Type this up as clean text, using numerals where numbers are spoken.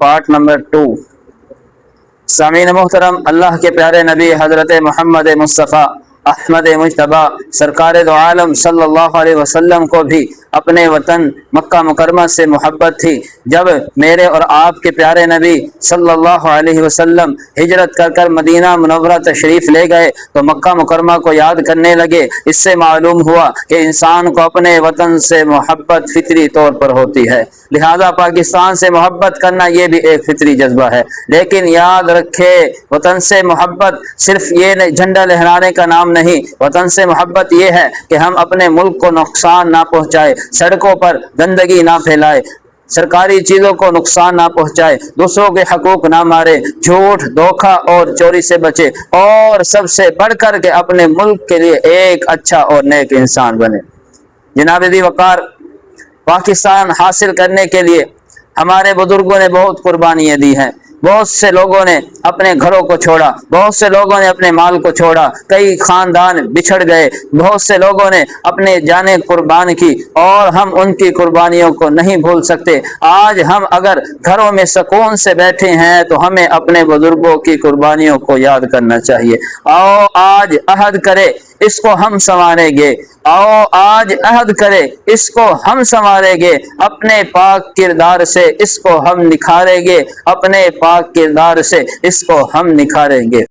Part number 2। सामीन मोहतरम, अल्लाह के प्यारे नबी हज़रत मोहम्मद मुस्तफ़ा अहमद मुजतबा सरकार दो आलम सल्लल्लाहु अलैहि वसल्लम को भी अपने वतन मक्का मुकरमा से मोहब्बत थी। जब मेरे और आपके प्यारे नबी सल्लल्लाहु अलैहि वसल्लम हिजरत कर कर मदीना मुनव्वरा तशरीफ़ ले गए तो मक्का मुकरमा को याद करने लगे। इससे मालूम हुआ कि इंसान को अपने वतन से मोहब्बत फितरी तौर पर होती है, लिहाजा पाकिस्तान से मोहब्बत करना ये भी एक फितरी जज्बा है। लेकिन याद रखे, वतन से मोहब्बत सिर्फ ये झंडा लहराने का नाम नहीं। वतन से मोहब्बत ये है कि हम अपने मुल्क को नुकसान ना पहुँचाए, सड़कों पर गंदगी ना फैलाए, सरकारी चीज़ों को नुकसान ना पहुँचाए, दूसरों के हकूक ना मारे, झूठ धोखा और चोरी से बचे, और सबसे बढ़कर के अपने मुल्क के लिए एक अच्छा और नेक इंसान बने। जनाब दी वकार, पाकिस्तान हासिल करने के लिए हमारे बुजुर्गों ने बहुत कुर्बानियाँ दी हैं। बहुत से लोगों ने अपने घरों को छोड़ा, बहुत से लोगों ने अपने माल को छोड़ा, कई खानदान बिछड़ गए, बहुत से लोगों ने अपने जाने कुर्बान की, और हम उनकी कुर्बानियों को नहीं भूल सकते। आज हम अगर घरों में सुकून से बैठे हैं तो हमें अपने बुजुर्गों की कुर्बानियों को याद करना चाहिए। आओ आज अहद करे, इसको हम संवारेंगे। आओ आज अहद करे, इसको हम संवारेंगे। अपने पाक किरदार से इसको हम निखारेंगे, अपने पाक किरदार से इसको हम निखारेंगे।